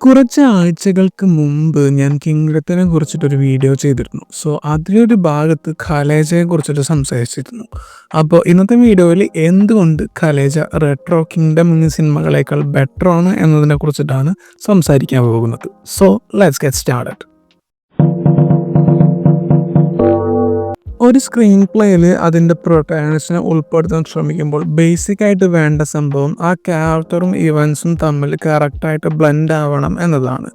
കുറച്ച് ആഴ്ചകൾക്ക് മുമ്പ് ഞാൻ കിങ്ഡത്തിനെ കുറിച്ചിട്ടൊരു വീഡിയോ ചെയ്തിരുന്നു. സോ അതിലൊരു ഭാഗത്ത് ഖലേജയെ കുറിച്ചിട്ട് സംസാരിച്ചിരുന്നു. അപ്പോൾ ഇന്നത്തെ വീഡിയോയിൽ എന്തുകൊണ്ട് ഖലേജ റെട്രോ കിങ്ഡം എന്നീ സിനിമകളേക്കാൾ ബെറ്റർ ആണ് എന്നതിനെ കുറിച്ചിട്ടാണ് സംസാരിക്കാൻ പോകുന്നത്. So let's get started. ഒരു സ്ക്രീൻ പ്ലേയിൽ അതിൻ്റെ പ്രൊട്ടാഗണിസ്റ്റിനെ ഉൾപ്പെടുത്താൻ ശ്രമിക്കുമ്പോൾ ബേസിക്കായിട്ട് വേണ്ട സംഭവം ആ ക്യാരക്ടറും ഇവൻസും തമ്മിൽ കറക്റ്റായിട്ട് ബ്ലെൻഡ് ആവണം എന്നതാണ്.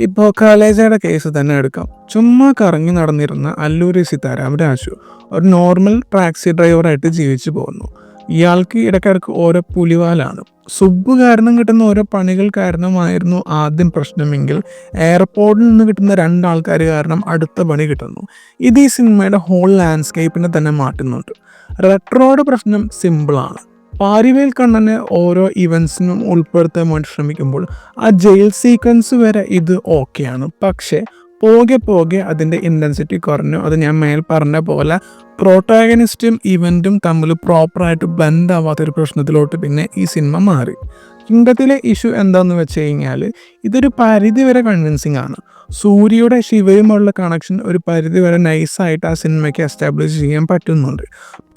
ഇപ്പോൾ ഖലേജയുടെ കേസ് തന്നെ എടുക്കാം. ചുമ്മാ കറങ്ങി നടന്നിരുന്ന അല്ലൂരി സീതാറാം രാജു ഒരു നോർമൽ ടാക്സി ഡ്രൈവറായിട്ട് ജീവിച്ചു പോകുന്നു. ഇയാൾക്ക് ഇടയ്ക്കിടയ്ക്ക് ഓരോ പുലിവാലാണ്. സുബ്ബ് കാരണം കിട്ടുന്ന ഓരോ പണികൾ കാരണമായിരുന്നു ആദ്യം പ്രശ്നമെങ്കിൽ എയർപോർട്ടിൽ നിന്ന് കിട്ടുന്ന രണ്ടാൾക്കാർ കാരണം അടുത്ത പണി കിട്ടുന്നു. ഇത് ഈ സിനിമയുടെ ഹോൾ ലാൻഡ്സ്കേപ്പിനെ തന്നെ മാറ്റുന്നുണ്ട്. റെട്രോയുടെ പ്രശ്നം സിമ്പിളാണ്. പാരിവേൽ കണ്ണനെ ഓരോ ഇവൻസിനും ഉൾപ്പെടുത്താൻ വേണ്ടി ശ്രമിക്കുമ്പോൾ ആ ജയിൽ സീക്വൻസ് വരെ ഇത് ഓക്കെയാണ്. പക്ഷേ പോകെ പോകെ അതിൻ്റെ ഇൻറ്റൻസിറ്റി കുറഞ്ഞു. അത് ഞാൻ മേൽ പറഞ്ഞ പോലെ പ്രോട്ടാഗനിസ്റ്റും ഇവൻറ്റും തമ്മിൽ പ്രോപ്പറായിട്ട് ബ്ലെൻഡ് ആവാത്തൊരു പ്രശ്നത്തിലോട്ട് പിന്നെ ഈ സിനിമ മാറി. കിങ്ഡത്തിലെ ഇഷ്യൂ എന്താണെന്ന് വെച്ച് കഴിഞ്ഞാൽ ഇതൊരു പരിധി വരെ കൺവിൻസിങ് ആണ്. സൂര്യയുടെ ശിവയുമുള്ള കണക്ഷൻ ഒരു പരിധി വരെ നൈസായിട്ട് ആ സിനിമയ്ക്ക് എസ്റ്റാബ്ലിഷ് ചെയ്യാൻ പറ്റുന്നുണ്ട്.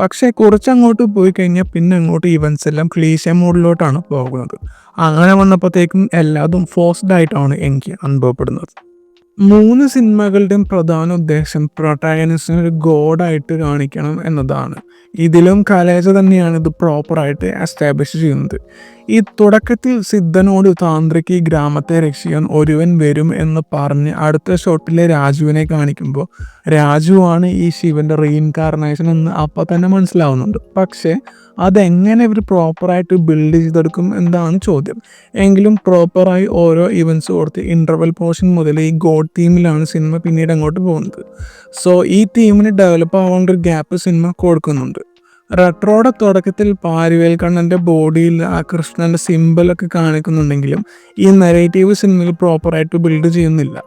പക്ഷേ കുറച്ചങ്ങോട്ട് പോയി കഴിഞ്ഞാൽ പിന്നെ അങ്ങോട്ട് ഇവൻസ് എല്ലാം ക്ലീശ മോഡിലോട്ടാണ് പോകുന്നത്. അങ്ങനെ വന്നപ്പോഴത്തേക്കും എല്ലാതും ഫോഴ്സ്ഡ് ആയിട്ടാണ് എനിക്ക് അനുഭവപ്പെടുന്നത്. 3 സിനിമകളുടെയും പ്രധാന ഉദ്ദേശം പ്രൊട്ടാഗനിസ്റ്റിനെ ഒരു ഗോഡായിട്ട് കാണിക്കണം എന്നതാണ്. ഇതിലും ഖലേജ തന്നെയാണ് ഇത് പ്രോപ്പറായിട്ട് എസ്റ്റാബ്ലിഷ് ചെയ്യുന്നത്. ഈ തുടക്കത്തിൽ സിദ്ധനോട് താന്ത്രിക് ഈ ഗ്രാമത്തെ രക്ഷിക്കാൻ ഒരുവൻ വരും എന്ന് പറഞ്ഞ് അടുത്ത ഷോട്ടിലെ രാജുവിനെ കാണിക്കുമ്പോൾ രാജുവാണ് ഈ ശിവൻ്റെ റീഇൻകാർണേഷൻ എന്ന് അപ്പം തന്നെ മനസ്സിലാവുന്നുണ്ട്. പക്ഷേ അതെങ്ങനെ ഇവർ പ്രോപ്പറായിട്ട് ബിൽഡ് ചെയ്തെടുക്കും എന്നാണ് ചോദ്യം. എങ്കിലും പ്രോപ്പറായി ഓരോ ഇവൻസ് കൊടുത്ത് ഇൻ്റർവെൽ പോർഷൻ മുതൽ ഈ ഗോഡ് തീമിലാണ് സിനിമ പിന്നീട് അങ്ങോട്ട് പോകുന്നത്. സോ ഈ തീമിന് ഡെവലപ്പ് ആവേണ്ട ഒരു ഗ്യാപ്പ് സിനിമ കൊടുക്കുന്നുണ്ട്. റെട്രോയുടെ തുടക്കത്തിൽ പാരിവേൽ കണ്ണൻ്റെ ബോഡിയിൽ ആ കൃഷ്ണൻ്റെ സിമ്പിളൊക്കെ കാണിക്കുന്നുണ്ടെങ്കിലും ഈ നെറേറ്റീവ് സിനിമയിൽ പ്രോപ്പറായിട്ട് ബിൽഡ് ചെയ്യുന്നില്ല.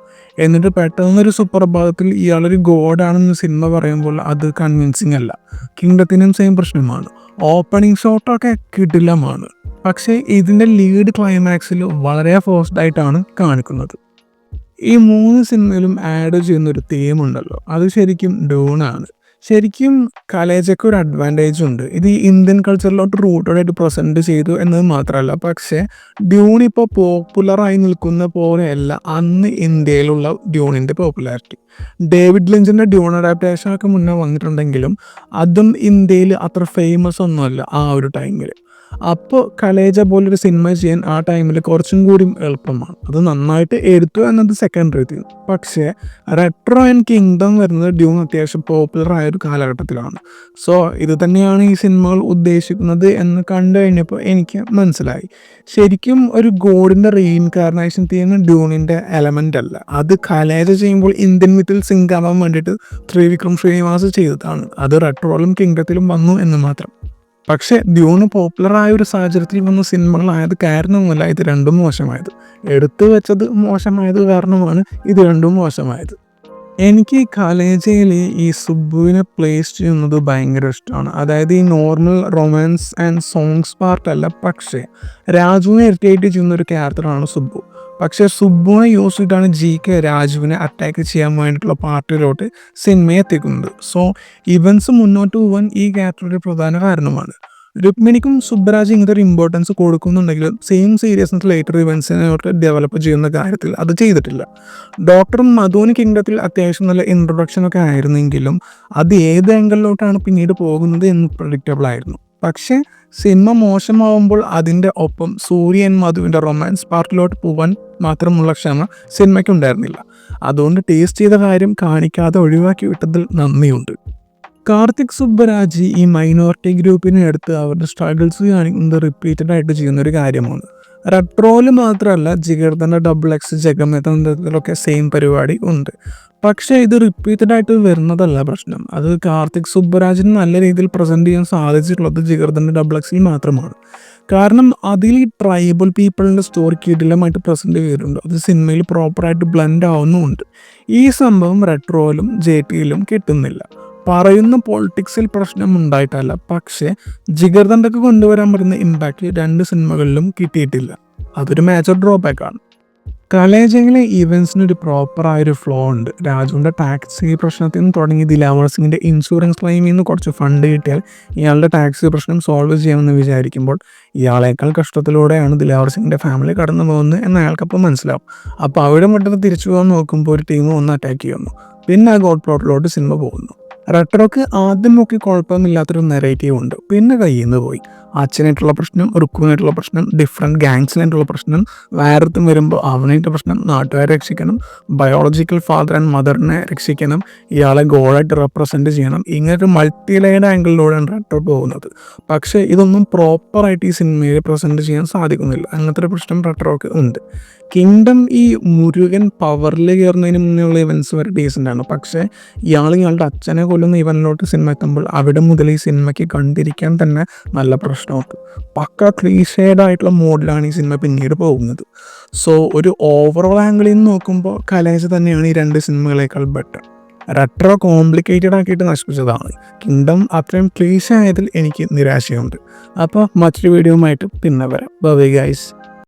എന്നിട്ട് പെട്ടെന്നൊരു സുപ്രഭാതത്തിൽ ഇയാളൊരു ഗോഡാണെന്ന് സിനിമ പറയുമ്പോൾ അത് കൺവിൻസിങ് അല്ല. കിങ്ഡത്തിനും സെയിം പ്രശ്നമാണ്. ഓപ്പണിംഗ് ഷോട്ടൊക്കെ കിടിലമാണ്, പക്ഷേ ഇതിൻ്റെ ലീഡ് ക്ലൈമാക്സിൽ വളരെ ഫോഴ്സ്ഡ് ആയിട്ടാണ് കാണിക്കുന്നത്. ഈ 3 സിനിമയിലും ആഡ് ചെയ്യുന്നൊരു തീം ഉണ്ടല്ലോ, അത് ശരിക്കും ഡൂണാണ്. ശരിക്കും ഖലേജയ്ക്ക് ഒരു അഡ്വാൻറ്റേജ് ഉണ്ട്. ഇത് ഈ ഇന്ത്യൻ കൾച്ചറിലോട്ട് റൂട്ടഡായിട്ട് പ്രസൻറ്റ് ചെയ്തു എന്നത് മാത്രമല്ല, പക്ഷേ ഡ്യൂൺ ഇപ്പോൾ പോപ്പുലറായി നിൽക്കുന്ന പോലെയല്ല അന്ന് ഇന്ത്യയിലുള്ള ഡ്യൂണിൻ്റെ പോപ്പുലാരിറ്റി. ഡേവിഡ് ലിഞ്ചിൻ്റെ ഡ്യൂൺ അഡാപ്റ്റേഷനൊക്കെ മുന്നേ വന്നിട്ടുണ്ടെങ്കിലും അതും ഇന്ത്യയിൽ അത്ര ഫേമസ് ഒന്നുമല്ല ആ ഒരു ടൈമിൽ. അപ്പോൾ ഖലേജ പോലൊരു സിനിമ ചെയ്യാൻ ആ ടൈമിൽ കുറച്ചും കൂടി എളുപ്പമാണ്. അത് നന്നായിട്ട് എടുത്തു എന്നത് സെക്കൻഡറി തിങ്. പക്ഷേ റെട്രോ ആൻഡ് കിങ്ഡം വരുന്നത് ഡ്യൂൺ അത്യാവശ്യം പോപ്പുലർ ആയ ഒരു കാലഘട്ടത്തിലാണ്. സോ ഇത് തന്നെയാണ് ഈ സിനിമകൾ ഉദ്ദേശിക്കുന്നത് എന്ന് കണ്ടു കഴിഞ്ഞപ്പോൾ എനിക്ക് മനസ്സിലായി. ശരിക്കും ഒരു ഗോഡിൻ്റെ റീഇൻകാർണേഷൻ ചെയ്യുന്ന ഡ്യൂണിൻ്റെ എലമെൻ്റ് അല്ല. അത് ഖലേജ ചെയ്യുമ്പോൾ ഇന്ത്യൻ മിത്തിൽ സിങ്ക് ആവാൻ വേണ്ടിയിട്ട് ത്രിവിക്രം ശ്രീനിവാസ് ചെയ്തതാണ്. അത് റെട്രോയിലും കിങ്ഡത്തിലും വന്നു എന്ന് മാത്രം. പക്ഷേ ഡ്യൂണ് പോപ്പുലറായ ഒരു സാഹചര്യത്തിൽ വന്ന സിനിമകളായത് കാരണമൊന്നുമല്ല ഇത് രണ്ടും മോശമായത്. എടുത്തു വെച്ചത് മോശമായത് കാരണമാണ് ഇത് രണ്ടും മോശമായത്. എനിക്ക് ഖലേജയിൽ ഈ സുബ്ബുവിനെ പ്ലേസ് ചെയ്യുന്നത് ഭയങ്കര ഇഷ്ടമാണ്. അതായത് ഈ നോർമൽ റൊമാൻസ് ആൻഡ് സോങ്സ് പാർട്ടല്ല, പക്ഷേ രാജുവിനെ ഇറിറ്റേറ്റ് ചെയ്യുന്ന ഒരു ക്യാരക്ടറാണ് സുബ്ബു. പക്ഷേ സുബ്ബുവിനെ യൂസ് ചെയ്തിട്ടാണ് GK രാജുവിനെ അറ്റാക്ക് ചെയ്യാൻ വേണ്ടിയിട്ടുള്ള പാർട്ടിയിലോട്ട് സിനിമയെ എത്തിക്കുന്നത്. സോ ഇവൻസ് മുന്നോട്ട് പോകാൻ ഈ ക്യാരക്ടറുടെ പ്രധാന കാരണമാണ്. രുക്മിണിക്കും സുബ്ബരാജ് ഇങ്ങനത്തെ ഒരു ഇമ്പോർട്ടൻസ് കൊടുക്കുന്നുണ്ടെങ്കിലും സെയിം സീരിയസ്നെസ് ലേറ്റർ ഇവൻസിനോട്ട് ഡെവലപ്പ് ചെയ്യുന്ന കാര്യത്തിൽ അത് ചെയ്തിട്ടില്ല. ഡോക്ടറും മധുവിന് കിങ്ഡത്തിൽ അത്യാവശ്യം നല്ല ഇൻട്രൊഡക്ഷനൊക്കെ ആയിരുന്നെങ്കിലും അത് ഏത് ആംഗിളിലോട്ടാണ് പിന്നീട് പോകുന്നത് എന്ന് പ്രഡിക്റ്റബിൾ ആയിരുന്നു. പക്ഷേ സിനിമ മോശമാവുമ്പോൾ അതിൻ്റെ ഒപ്പം സൂര്യൻ മധുവിൻ്റെ റൊമാൻസ് പാർട്ടിലോട്ട് പോകാൻ മാത്രമുള്ള ക്ഷമ സിനിമയ്ക്ക് ഉണ്ടായിരുന്നില്ല. അതുകൊണ്ട് ടേസ്റ്റ് ചെയ്ത കാര്യം കാണിക്കാതെ ഒഴിവാക്കി വിട്ടതിൽ നന്ദിയുണ്ട്. കാർത്തിക് സുബ്ബരാജ് ഈ മൈനോറിറ്റി ഗ്രൂപ്പിനെ എടുത്ത് അവരുടെ സ്ട്രഗിൾസ് കാണിക്കുന്നത് റിപ്പീറ്റഡ് ആയിട്ട് ചെയ്യുന്നൊരു കാര്യമാണ്. റെട്രോയിൽ മാത്രമല്ല ജിഗർദണ്ഡ XX ജഗമേതത്തിലൊക്കെ സെയിം പരിപാടി ഉണ്ട്. പക്ഷേ ഇത് റിപ്പീറ്റഡ് ആയിട്ട് വരുന്നതല്ല പ്രശ്നം. അത് കാർത്തിക് സുബ്ബരാജിന് നല്ല രീതിയിൽ പ്രസൻറ്റ് ചെയ്യാൻ സാധിച്ചിട്ടുള്ളത് ജിഗർദണ്ഡ XXൽ മാത്രമാണ്. കാരണം അതിൽ ഈ ട്രൈബൽ പീപ്പിളിൻ്റെ സ്റ്റോറി കിടിലമായിട്ട് പ്രസൻറ്റ് ചെയ്തിട്ടുണ്ട്. അത് സിനിമയിൽ പ്രോപ്പറായിട്ട് ബ്ലെൻഡ് ആവുന്നുമുണ്ട്. ഈ സംഭവം റെട്രോയിലും JTയിലും കിട്ടുന്നില്ല. പറയുന്ന പൊളിറ്റിക്സിൽ പ്രശ്നം ഉണ്ടായിട്ടല്ല, പക്ഷേ ജിഗർദണ്ഡക്ക് കൊണ്ടുവരാൻ പറ്റുന്ന ഇമ്പാക്റ്റ് 2 സിനിമകളിലും കിട്ടിയിട്ടില്ല. അതൊരു മേജർ ഡ്രോബാക്കാണ്. കലേജയിലെ ഈവൻസിന് ഒരു പ്രോപ്പറായൊരു ഫ്ലോ ഉണ്ട്. രാജുവിൻ്റെ ടാക്സി പ്രശ്നത്തിൽ നിന്ന് തുടങ്ങി ദിലാവർ സിംഗിൻ്റെ ഇൻഷുറൻസ് ക്ലെയിമിൽ നിന്ന് കുറച്ച് ഫണ്ട് കിട്ടിയാൽ ഇയാളുടെ ടാക്സി പ്രശ്നം സോൾവ് ചെയ്യാമെന്ന് വിചാരിക്കുമ്പോൾ ഇയാളേക്കാൾ കഷ്ടത്തിലൂടെയാണ് ദിലാവർ സിംഗിൻ്റെ ഫാമിലി കടന്നു പോകുന്നത് എന്ന് അയാൾക്കപ്പോൾ മനസ്സിലാവും. അപ്പോൾ അവിടെ മുട്ടത്ത് തിരിച്ചു പോകാൻ നോക്കുമ്പോൾ ഒരു ടീം ഒന്ന് അറ്റാക്ക് ചെയ്യുന്നു. പിന്നെ ആ ഗോഡ് പ്ലോട്ടിലോട്ട് സിനിമ പോകുന്നു. റെട്രോക്ക് ആദ്യം നോക്കി കുഴപ്പമില്ലാത്തൊരു നെറേറ്റീവ് ഉണ്ട്. പിന്നെ കയ്യിൽ നിന്ന് പോയി. അച്ഛനായിട്ടുള്ള പ്രശ്നം, റുക്കുവിനായിട്ടുള്ള പ്രശ്നം, ഡിഫറെൻറ്റ് ഗാങ്സിനായിട്ടുള്ള പ്രശ്നം, വേറെത്തും വരുമ്പോൾ അവനായിട്ട് പ്രശ്നം, നാട്ടുകാരെ രക്ഷിക്കണം, ബയോളജിക്കൽ ഫാദർ ആൻഡ് മദറിനെ രക്ഷിക്കണം, ഇയാളെ ഗോളായിട്ട് റെപ്രസെൻറ്റ് ചെയ്യണം. ഇങ്ങനൊരു മൾട്ടി ലെയർഡ് ആംഗിളിലൂടെയാണ് റെട്രോ പോകുന്നത്. പക്ഷേ ഇതൊന്നും പ്രോപ്പറായിട്ട് ഈ സിനിമയിൽ പ്രസൻറ്റ് ചെയ്യാൻ സാധിക്കുന്നില്ല. അങ്ങനത്തെ ഒരു പ്രശ്നം റെട്രോക്ക് ഉണ്ട്. കിങ്ഡം ഈ മുരുകൻ പവറിൽ കയറുന്നതിന് മുന്നേയുള്ള ഇവൻറ്റ്സ് വരെ ഡീസൻ്റ് ആണ്. പക്ഷേ ഇയാളുടെ അച്ഛനെ കൊല്ലുന്ന ഇവനിലോട്ട് സിനിമ എത്തുമ്പോൾ അവിടെ മുതൽ ഈ സിനിമയ്ക്ക് കണ്ടിരിക്കാൻ തന്നെ നല്ല പ്രശ്നമുണ്ട്. പക്ക ക്ലീഷേഡ് ആയിട്ടുള്ള മോഡിലാണ് ഈ സിനിമ പിന്നീട് പോകുന്നത്. സോ ഒരു ഓവറോൾ ആംഗിളിൽ നിന്ന് നോക്കുമ്പോൾ കലേജ തന്നെയാണ് ഈ രണ്ട് സിനിമകളേക്കാൾ ബെറ്റർ. റെട്രോ കോംപ്ലിക്കേറ്റഡ് ആക്കിയിട്ട് നശിപ്പിച്ചതാണ്. കിങ്ഡം അത്രയും ക്ലീഷ ആയതിൽ എനിക്ക് നിരാശയുണ്ട്. അപ്പോൾ മറ്റൊരു വീഡിയോയുമായിട്ട് പിന്നെ വരാം. Bye guys.